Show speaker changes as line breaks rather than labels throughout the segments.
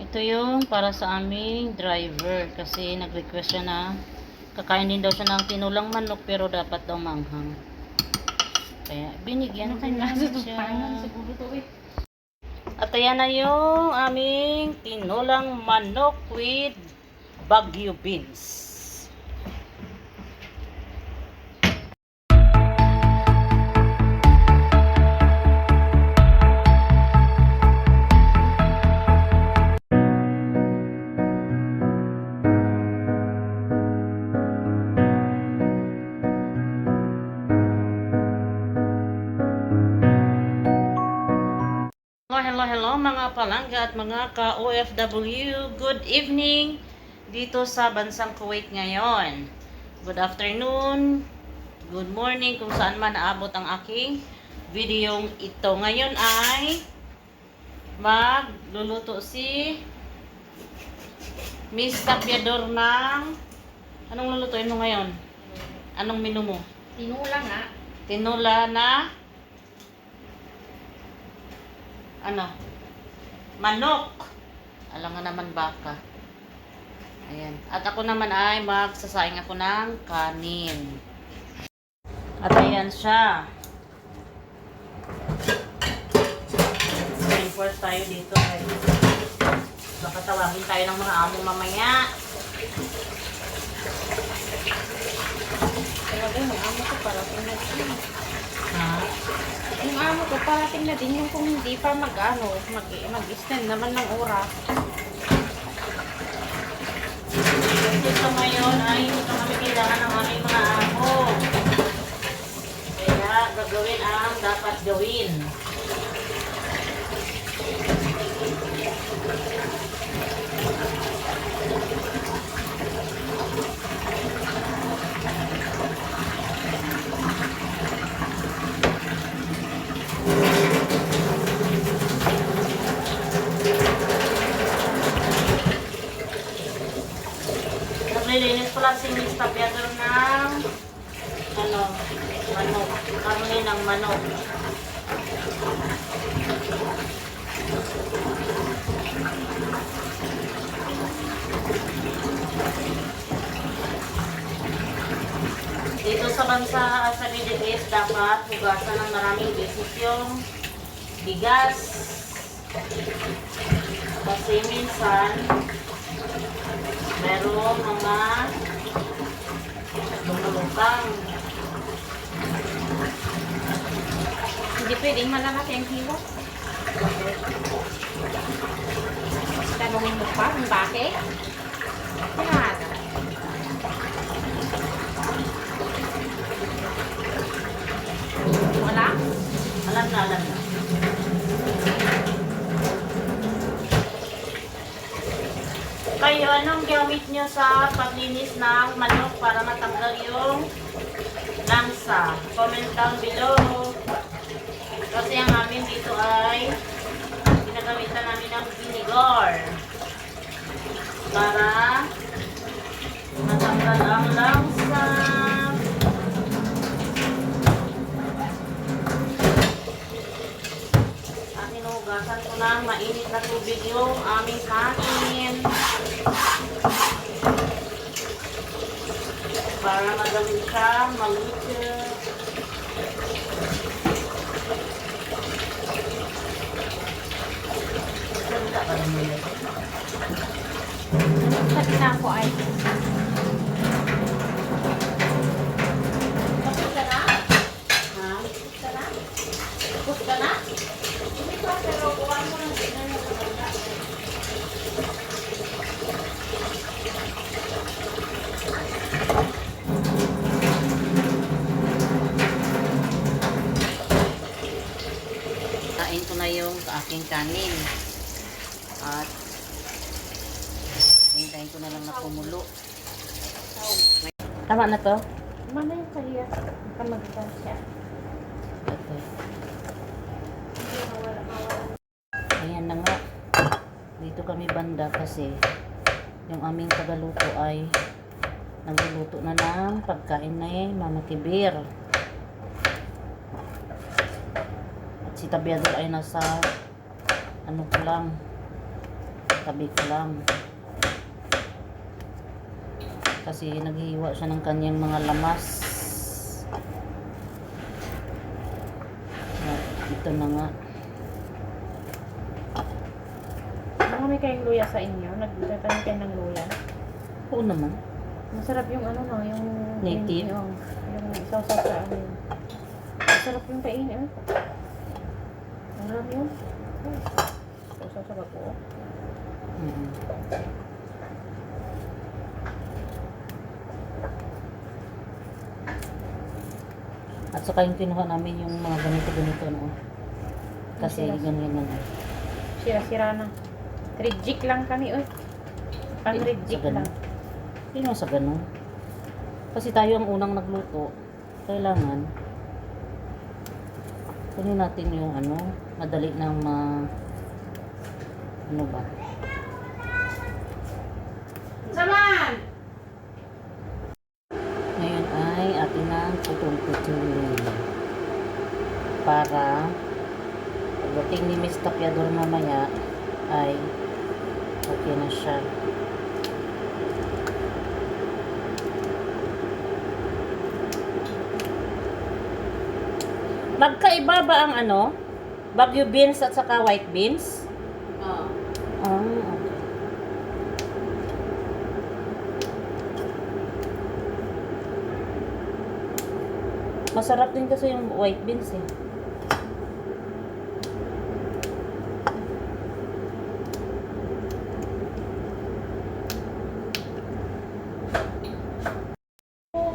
Ito yung para sa aming driver kasi nag-request siya na kakain din daw siya ng tinulang manok pero dapat daw manghang. Kaya binigyan din namin siya. At ayan na yung aming tinulang manok with Baguio beans. Hello mga palangga at mga ka-OFW. Good evening dito sa bansang Kuwait ngayon. Good afternoon, good morning kung saan man naabot ang aking videong ito. Ngayon ay magluluto si Miss Tapiador ng anong lulutuin mo ngayon? Anong menu mo?
Tinula nga.
Tinula na manok. Alam nga naman baka. Ayan. At ako naman ay magsasaing ako ng kanin. At ayan siya. First tayo dito. Baka tawagin tayo ng mga amo mamaya.
Talaga yung amo ko parating na din.
Ha?
Yung amo ko parating na din yung kung hindi pa mag-extend naman ng oras.
Dito ngayon ay hindi kami kailangan ng aming mga amo. Kaya gagawin ang dapat gawin. Naglilinis ko lang si Miss Tapiador ng manok. Karne ng manok. Dito sa bansa sa Middle East dapat hugasan ng maraming beses yung bigas. Kasi minsan merong mga lumulutang.
Hindi pwedeng malalaki ang hiwa. Tanungin mo pa kung bakit? Yan. Wala?
Alam na. Kayo, anong gamit nyo sa paglinis ng manok para matanggal yung langsa? Comment down below. Kasi ang amin dito ay ginagamitan namin ng vinegar para matanggal ang langsa. At hinugasan ko ng mainit na tubig yung aming kanin para madali siya maluto. Salita ka naman yun.
Sabi na ako ay. Tapos ka na?
Ha?
Tapos ka na? Tapos ka na? Hindi pa, pero kuhaan mo ng dinner na sa banda.
Kain ko na yung aking kanin. At hintayin ko na lang na kumulo. Tama na to?
Mana yung kaliya? Kamagdan siya.
Ito.
Hindi mawala.
Ayan na nga. Dito kami banda kasi yung aming tagaluto ay nagluluto na ng pagkain na Mama Kibir. At si Tapiador ay nasa ano ko lang
Sabi ko lang. Kasi naghihiwa siya ng kanyang mga lamas. Ito na nga.
Marami kayong luya sa inyo? Nagtatanim kayo ng luya?
Oo naman.
Masarap yung ano no, yung
Native?
yung sausaw sa amin. Masarap yung kainin. Masarap yun. Sausaw sa bago.
Mm. At saka yung kinuha namin yung mga ganito-ganito, no? Kasi
Sira-
ganyan yan.
Sira-sira na. Reject lang kami, oy. Pang-reject
Sa
lang.
ganun. Hindi naman sa ganun. Kasi tayo ang unang nagluto. Kailangan kunin natin yung ano, madali na ano ba?
Saman!
Ngayon ay atin na putol-putulin para pagdating ni Miss Tapiador mamaya ay okay na siya. Magkaiba ba ang ano? Baguio beans at saka white beans?
Oo.
Okay. Masarap din kasi yung white beans eh.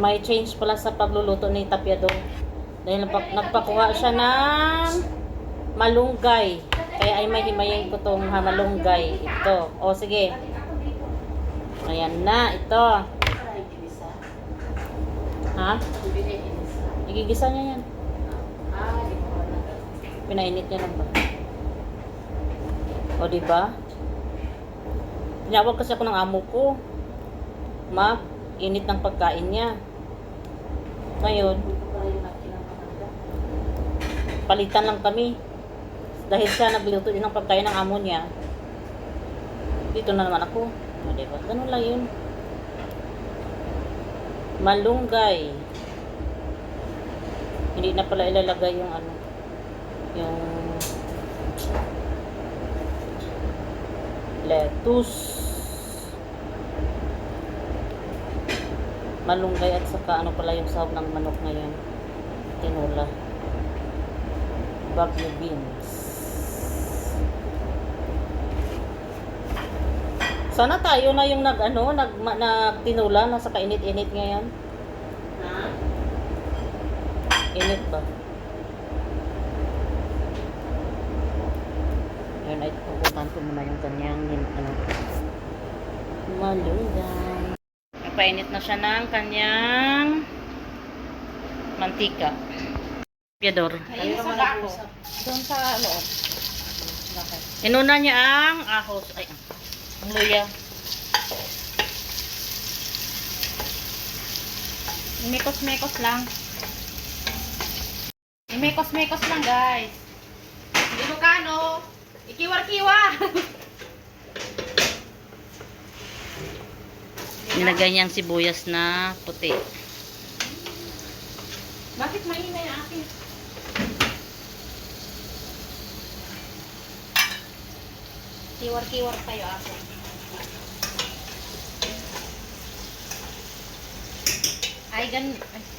May change pala sa pagluluto ni Tapiador. Dahil nagpakuha siya ng malunggay. Kaya ay mahimayin ko tong malunggay. Ito. O sige. Ayan na. Ito. Ha? Igigisa niya yan. Pinainit niya lang ba? O diba? Tinawag kasi ako ng amo ko. Ma, init ng pagkain niya. Ngayon, palitan lang kami. Dahil siya nagluto din ng pagkain ng amo niya. Dito na naman ako. O diba? Ganun lang yun. Malunggay. Hindi na pala ilalagay yung ano, yung lettuce, malunggay at saka ano pala yung sahog ng manok ngayon, tinola, baguio beans. Sana tayo na yung nagtinula, nasa kainit-init ngayon.
Ha?
Init ba? Ayun, ay pupuntahan ko muna yung kanyang malunggay. Napainit na siya ng kanyang mantika. Piador.
Ayun sa bako. Doon sa loob. Bakit?
Inuna niya ang ahos. Ay, ang luya.
Mekos-mekos lang. Mekos-mekos lang, guys. Ilocano. Ikiwar-kiwar.
Nilagay niyang sibuyas na puti.
Bakit mahina yung akin? Kiwar-kiwar tayo ako. Ay, ay.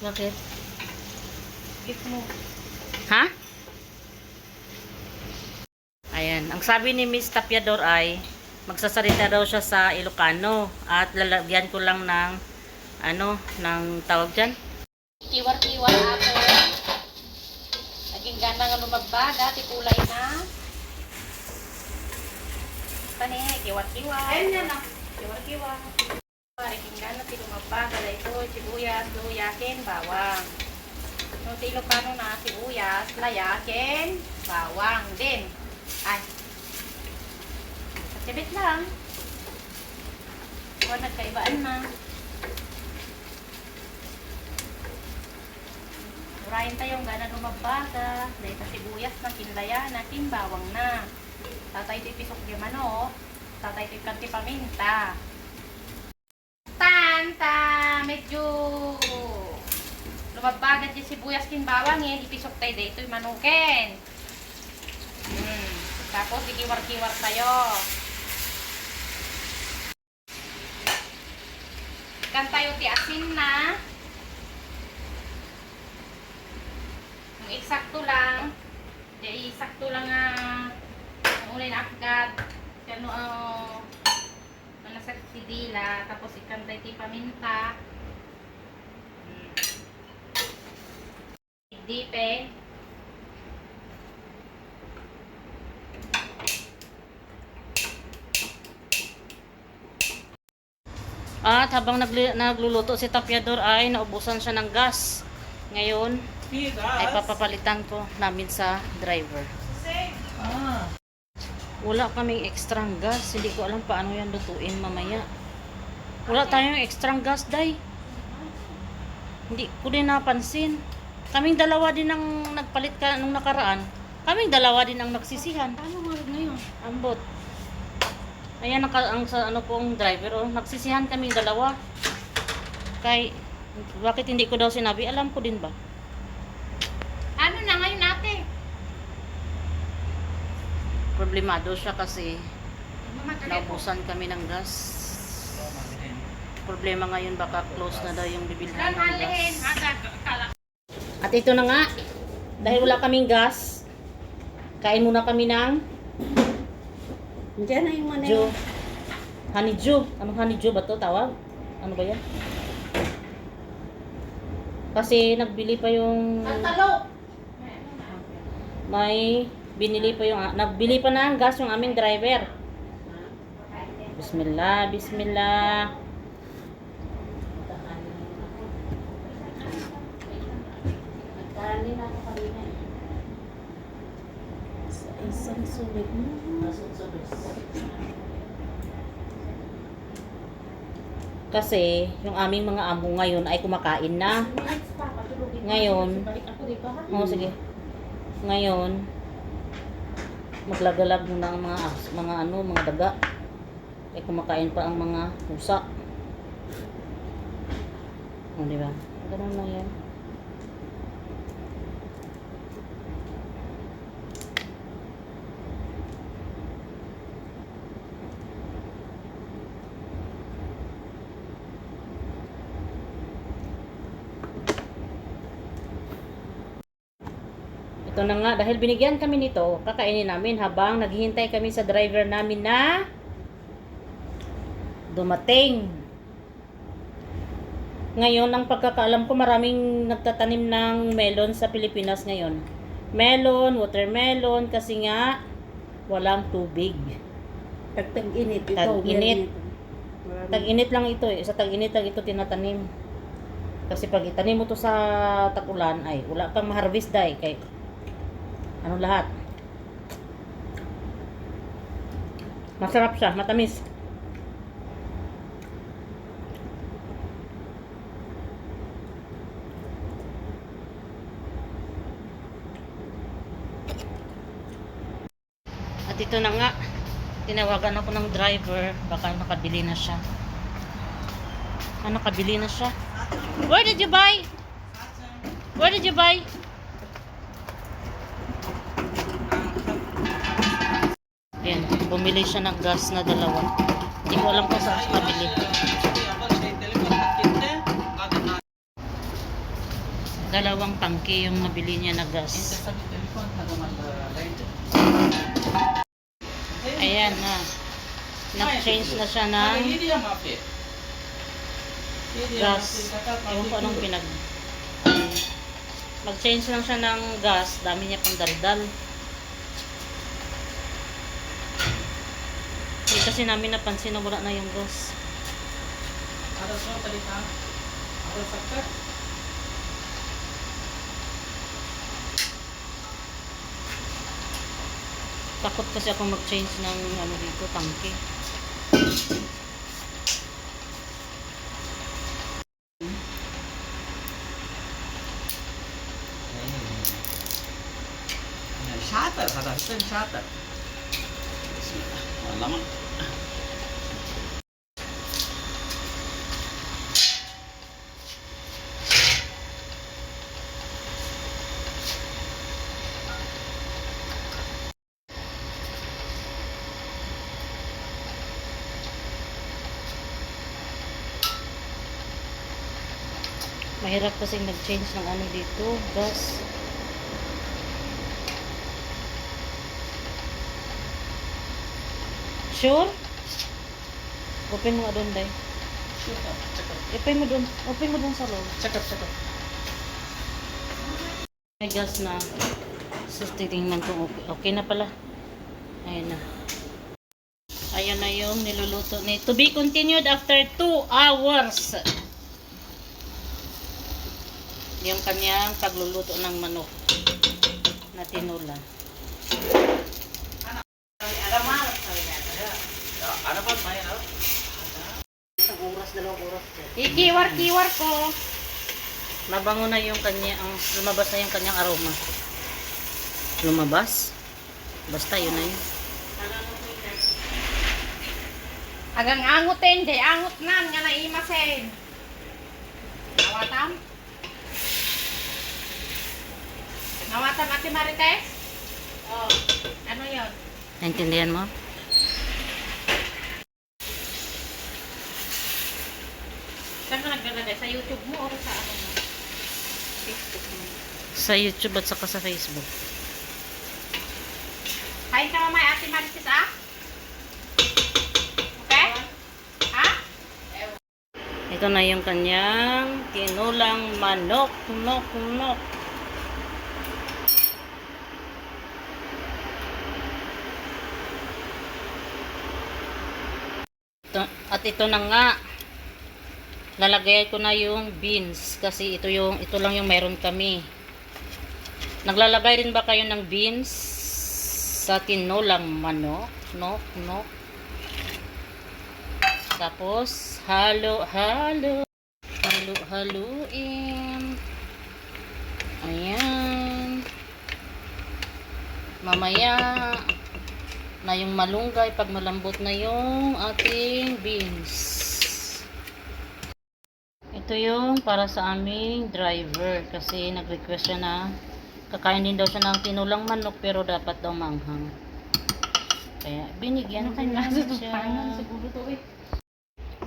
Bakit?
Skip mo.
Ha? Ayan. Ang sabi ni Miss Tapiador ay magsasalita daw siya sa Ilocano at lalagyan ko lang ng ng tawag dyan.
Kiwar-kiwar ako. Naging gana nga lumagba. Dati kulay na. Tani, kiwar-kiwar.
Ayun yan ah.
Kiwar-kiwar. Naging gana lumagba. Dala ito, sibuyas, luyakin, bawang. Nung sa Ilocano na sibuyas, layakin, bawang din. Ay. Kasibit lang. O, nagkaibaan na. Ibrahin tayong gana lumabaga. Dahil sa sibuyas na kinlaya na kimbawang na. Tatay ito'y pisok di manok. Tatay ito'y kanti paminta. Tanta! Medyo lumabaga di sibuyas kimbawang eh. Ipisok tayo dito yung manukin. Tapos ikiwar-kiwar tayo. Ikan tayo ti asin na. Ang eksakto lang. Di eksakto lang ang ulay na agad. Kano nasa sidila. Tapos ikan tayo ti paminta. Dipe.
At habang nagluluto si Tapiador ay naubusan siya ng gas. Ngayon ay papapalitan ko namin sa driver. Wala kaming extra gas. Hindi ko alam paano yan lutuin mamaya. Wala tayong extra gas, day. Hindi ko din napansin. Kaming dalawa din ang nagpalit ka nung nakaraan. Kaming dalawa din ang nagsisihan. Paano nga ngayon? Ambot. Ayan ang sa ano pong driver, nagsisihan kaming dalawa. Kay bakit hindi ko daw sinabi? Alam ko din ba?
Ano na ngayon ate?
Problemado siya kasi naubusan kami ng gas. Problema ngayon baka close na daw yung bibilhan ng gas. At ito na nga, dahil wala kaming gas, kain muna kami ng
Diyan na yung manay.
Ju. Honeydew. Anong honeydew ba to tawag? Ano ba yan? Kasi nagbili pa yung nagbili pa ng gas yung aming driver. Bismillah, bismillah. Isang sulit mo. Kasi yung aming mga amo ngayon ay kumakain na. Ngayon, sige. Ngayon, maglagalag muna ang mga daga. Ay kumakain pa ang mga pusa. Di ba? Ganun lang yan. Ito na nga, dahil binigyan kami nito, kakainin namin habang naghihintay kami sa driver namin na dumating. Ngayon, ang pagkakaalam ko, maraming nagtatanim ng melon sa Pilipinas ngayon. Melon, watermelon, kasi nga walang tubig.
Tag-init.
Tag-init. Tag-init lang ito eh. Sa tag-init lang ito tinatanim. Kasi pag itanim mo to sa tag-ulan, ay wala kang ma-harvest dahil kay ano lahat. Masarap siya, matamis. At ito na nga, tinawagan ako ng driver, baka nakabili na siya. Nakabili na siya. Where did you buy? Where did you buy? Ayan, bumili siya ng gas na dalawa. Hindi ko alam kung saan siya nabili. Dalawang tangke yung nabili niya na gas. Ayan na. Nag-change na siya ng gas. Ewan ko anong mag-change lang siya ng gas. Dami niya pang daldal. Hindi kasi namin napansin na wala na yung gas. Takot kasi ako mag-change ng ano dito, tangke.
shutter, harusnya shutter. Bismillah. Lama.
Mahirap kasing nag-change ng ano dito, gas. Sure? Open mo nga doon, Day. Open mo doon. Open mo doon sa loob.
Cakep.
May gas na. So, titingnan ko. Okay na pala. Ayan na. Ayan na yung niluluto ni. To be continued after 2 hours. Yung kanyang pagluluto ng manok na tinula.
Ano ba main apa?
Isang oras, 2 oras.
Ikiwar-kiwar ko.
Mabango na yung kanyang, lumabas na yung kanyang aroma. Lumabas? Basta yun na yun.
Agang angutin, jay angut nan nga naimasen. Nawatam? Nawatam Ate Marites? Oh, ano yon?
Naintindihan mo?
Saan ka naglalagay? Sa YouTube mo o sa ano mo? Facebook mo?
Sa YouTube at saka sa Facebook.
Kain ka mamay Ate Marites ah? Okay? Ha?
Ito na yung kanyang tinulang manok. Nok. At ito na nga. Lalagay ko na yung beans kasi ito lang yung meron kami. Naglalagay rin ba kayo ng beans sa tinulang manok? Nok. Tapos haluin. Ayan. Mamaya na yung malunggay pag malambot na yung ating beans. Ito yung para sa aming driver kasi nag-request siya na kakain din daw siya ng tinulang manok pero dapat daw manghang. Kaya binigyan ko na siya.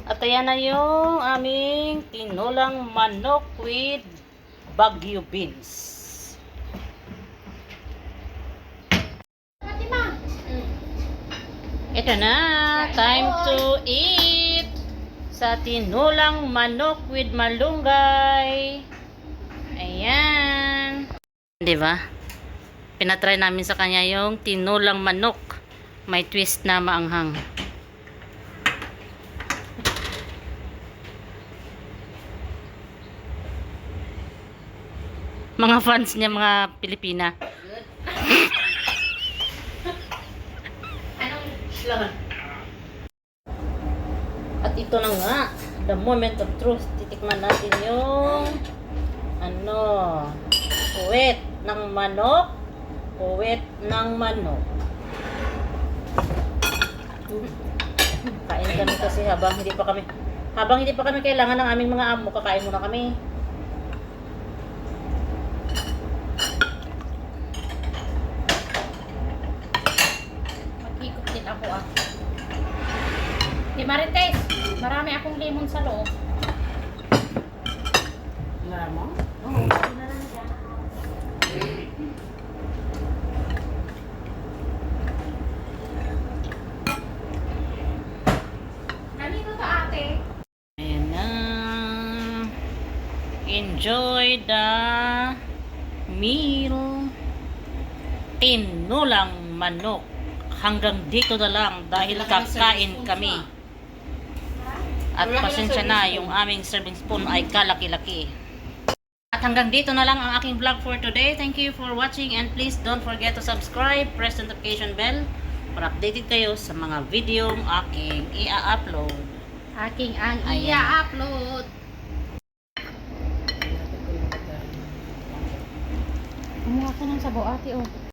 At ayan na yung aming tinulang manok with Baguio beans. Ito na, time to eat sa tinulang manok with malunggay. Ayan. Di ba? Pinatry namin sa kanya yung tinulang manok. May twist na maanghang. Mga fans niya, mga Pilipina. At ito na nga, the moment of truth. Titikman natin yung puwet ng manok. Kain kami kasi habang hindi pa kami kailangan ng aming mga amo, kakain muna kami.
Mag-ikot din ako ah. Di Marites, marami akong lemon sa loob.
Wala mo?
Kanino to ate?
Ayan na. Enjoy the meal. Tinulang manok. Hanggang dito na lang dahil kakain kami. At pasensya na, yung aming serving spoon ay kalaki-laki. At hanggang dito na lang ang aking vlog for today. Thank you for watching and please don't forget to subscribe, press the notification bell para updated kayo sa mga video aking i-upload.
Aking ang
Ayan.
i-upload. Kumuha ka ng sabaw ate oh.